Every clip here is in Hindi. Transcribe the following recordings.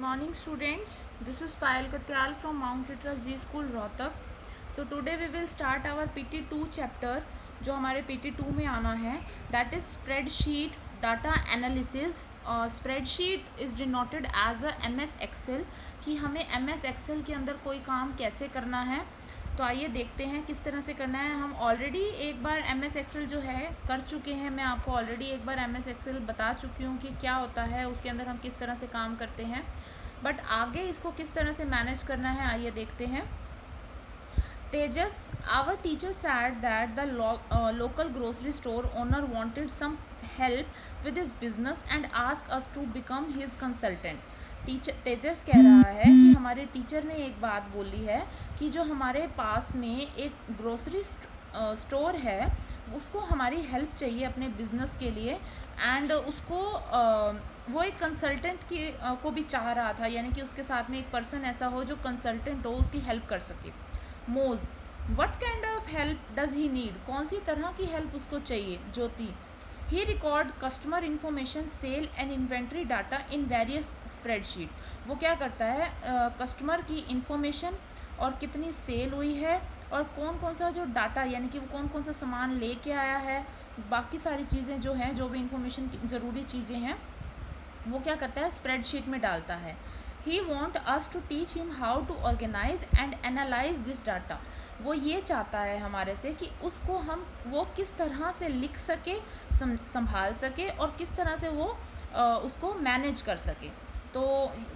morning students, this is Payal Katyal from Mount Litra G School Rohtak. So today we will start our PT2 chapter जो हमारे PT2 में आना है, that is spreadsheet data analysis. Spreadsheet is denoted as a MS Excel कि हमें MS Excel के अंदर कोई काम कैसे करना है. तो आइए देखते हैं किस तरह से करना है. हम ऑलरेडी एक बार MS Excel जो है कर चुके हैं. मैं आपको ऑलरेडी एक बार MS Excel बता चुकी हूँ कि क्या होता है, उसके अंदर हम किस तरह से काम करते हैं. बट आगे इसको किस तरह से मैनेज करना है आइए देखते हैं. Tejas, our teacher said that the local grocery store owner wanted some help with his business and asked us to become his consultant. तेजस कह रहा है कि हमारे टीचर ने एक बात बोली है कि जो हमारे पास में एक ग्रोसरी स्टोर है उसको हमारी हेल्प चाहिए अपने बिजनेस के लिए. एंड उसको वो एक कंसल्टेंट की को भी चाह रहा था, यानी कि उसके साथ में एक पर्सन ऐसा हो जो कंसल्टेंट हो, उसकी हेल्प कर सके. Moz, what kind of help does he need, कौन सी तरह की हेल्प उसको चाहिए. Jyoti, he record customer information, sale and inventory data in various spreadsheet. वो क्या करता है, कस्टमर की इंफॉर्मेशन और कितनी सेल हुई है और कौन कौन सा जो डाटा, यानी कि वो कौन कौन सा सामान लेके आया है, बाकी सारी चीज़ें जो हैं, जो भी इंफॉर्मेशन ज़रूरी चीज़ें हैं, वो क्या करता है स्प्रेडशीट में डालता है. He want us to teach him how to organise and analyse this data. वो ये चाहता है हमारे से कि उसको हम वो किस तरह से लिख सके, संभाल सके और किस तरह से वो उसको मैनेज कर सके. तो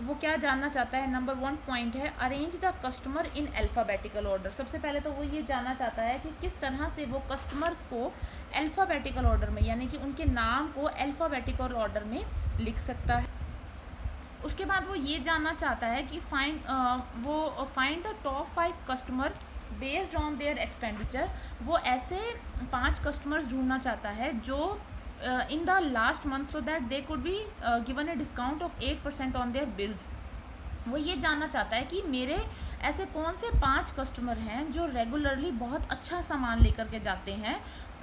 वो क्या जानना चाहता है. नंबर 1 पॉइंट है arrange the customer in alphabetical order. सबसे पहले तो वो ये जानना चाहता है कि किस तरह से वो कस्टमर्स को अल्फ़ाबेटिकल ऑर्डर में, यानी कि उनके नाम को अल्फ़ाबेटिकल ऑर्डर में लिख सकता है. उसके बाद वो ये जानना चाहता है कि find the top 5 customer based on their expenditure. वो ऐसे 5 कस्टमर्स ढूंढना चाहता है जो in the last month so that they could be given a discount of 8% on their bills. वो ये जानना चाहता है कि मेरे ऐसे कौन से 5 कस्टमर हैं जो रेगुलरली बहुत अच्छा सामान लेकर के जाते हैं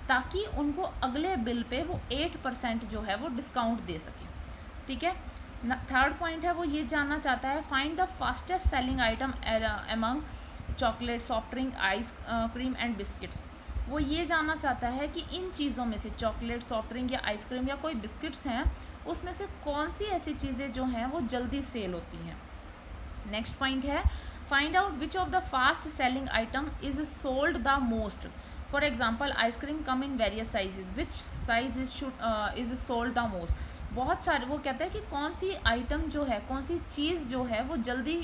ताकि उनको अगले बिल पे वो 8% जो है वो डिस्काउंट दे सके. ठीक है. थर्ड पॉइंट है वो ये जानना चाहता है find the fastest selling item among chocolate, soft drink, ice cream and biscuits. वो ये जानना चाहता है कि इन चीज़ों में से चॉकलेट, सॉफ्ट ड्रिंक या आइसक्रीम या कोई बिस्किट्स हैं, उसमें से कौन सी ऐसी चीज़ें जो हैं वो जल्दी सेल होती हैं. नेक्स्ट पॉइंट है find out which of the fast selling item is sold the most. For example ice cream come in various sizes, which size is sold the most. बहुत सारे वो कहते हैं कि कौन सी आइटम जो है, कौन सी चीज़ जो है वो जल्दी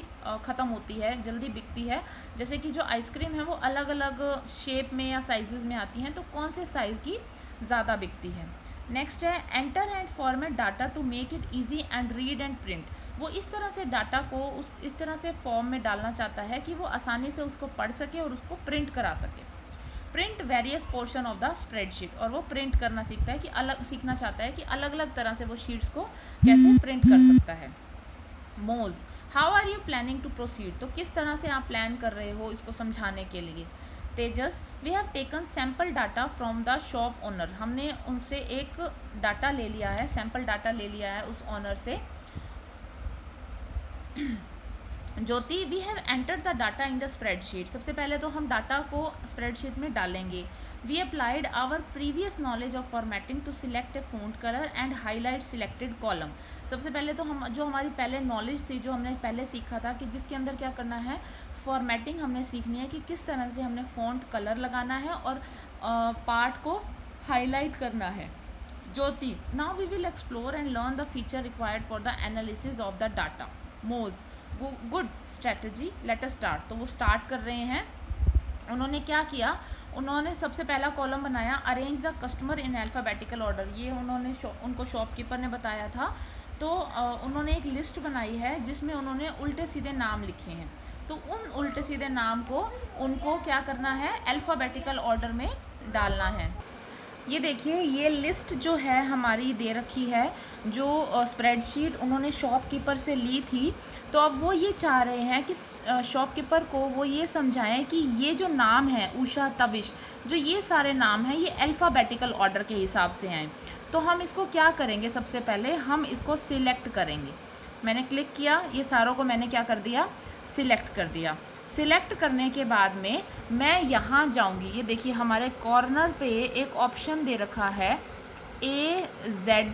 ख़त्म होती है, जल्दी बिकती है. जैसे कि जो आइसक्रीम है वो अलग अलग शेप में या साइजेस में आती हैं, तो कौन से साइज़ की ज़्यादा बिकती है. नेक्स्ट है enter and format data to make it easy and read and print. वो इस तरह से डाटा को इस तरह से फॉर्म में डालना चाहता है कि वो आसानी से उसको पढ़ सके और उसको प्रिंट करा सके. Print various portion of the spreadsheet, और वो प्रिंट करना सीखता है कि सीखना चाहता है कि अलग अलग तरह से वो शीट्स को कैसे प्रिंट कर सकता है. मोज, how are you planning to proceed. तो किस तरह से आप प्लान कर रहे हो इसको समझाने के लिए. Tejas, we have taken sample data from the shop owner. हमने उनसे एक डाटा ले लिया है, सैम्पल डाटा ले लिया है उस ओनर से. Jyoti, we have entered the data in the spreadsheet. सबसे पहले तो हम डाटा को स्प्रेडशीट में डालेंगे. We applied our previous knowledge of formatting to select a font colour and highlight selected column. सबसे पहले तो हम जो हमारी पहले नॉलेज थी, जो हमने पहले सीखा था कि जिसके अंदर क्या करना है, फॉर्मेटिंग हमने सीखनी है कि किस तरह से हमने फॉन्ट कलर लगाना है और पार्ट को हाईलाइट करना है. Jyoti, now we will explore and learn the feature required for the analysis of the data. Moz, good strategy, let us start. तो वो स्टार्ट कर रहे हैं. उन्होंने क्या किया, उन्होंने सबसे पहला कॉलम बनाया arrange the customer in alphabetical order. ये उन्होंने उनको शॉपकीपर ने बताया था. तो उन्होंने एक लिस्ट बनाई है जिसमें उन्होंने उल्टे सीधे नाम लिखे हैं. तो उन उल्टे सीधे नाम को उनको क्या करना है, अल्फ़ाबेटिकल ऑर्डर में डालना है. ये देखिए, ये लिस्ट जो है हमारी दे रखी है, जो स्प्रेडशीट उन्होंने शॉपकीपर से ली थी. तो अब वो ये चाह रहे हैं कि शॉपकीपर को वो ये समझाएं कि ये जो नाम है उषा, तविश, जो ये सारे नाम हैं ये अल्फ़ाबेटिकल ऑर्डर के हिसाब से हैं. तो हम इसको क्या करेंगे, सबसे पहले हम इसको सिलेक्ट करेंगे. मैंने क्लिक किया, ये सारों को मैंने क्या कर दिया, सिलेक्ट कर दिया। सिलेक्ट करने के बाद में मैं यहाँ जाऊँगी, ये देखिए हमारे कॉर्नर पे एक ऑप्शन दे रखा है AZ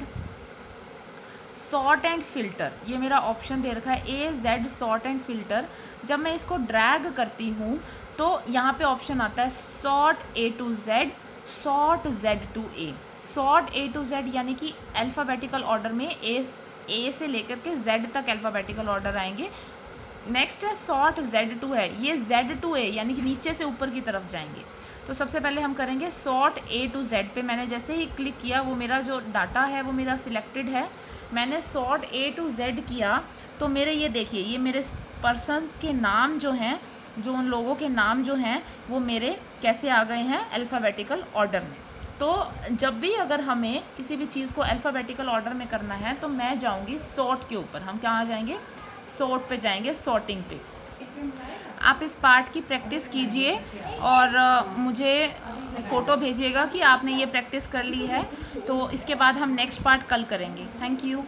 सॉर्ट एंड फिल्टर, ये मेरा ऑप्शन दे रखा है AZ सॉर्ट एंड फिल्टर। जब मैं इसको ड्रैग करती हूँ तो यहाँ पे ऑप्शन आता है sort A to Z, sort Z to A। Sort A to Z यानी कि अल्फ़ाबेटिकल ऑर्डर में A से लेकर के Z तक अल्फ़ाबेटिकल ऑर्डर आएंगे। नेक्स्ट है सॉर्ट Z to है, ये Z to A यानी कि नीचे से ऊपर की तरफ जाएंगे। तो सबसे पहले हम करेंगे सॉर्ट A to Z पे। मैंने जैसे ही क्लिक किया, वो मेरा जो डाटा है वो मेरा सिलेक्टेड है, मैंने सॉर्ट A to Z किया तो मेरे ये देखिए, ये मेरे पर्सन्स के नाम जो हैं, जो उन लोगों के नाम जो हैं वो मेरे कैसे आ गए हैं, अल्फ़ाबेटिकल ऑर्डर में। तो जब भी अगर हमें किसी भी चीज़ को अल्फ़ाबेटिकल ऑर्डर में करना है तो मैं जाऊंगी सॉर्ट के ऊपर, हम कहाँ जाएंगे, सॉर्ट पे जाएंगे, सॉर्टिंग पे। आप इस पार्ट की प्रैक्टिस कीजिए और मुझे फ़ोटो भेजिएगा कि आपने ये प्रैक्टिस कर ली है। तो इसके बाद हम नेक्स्ट पार्ट कल करेंगे। Thank you.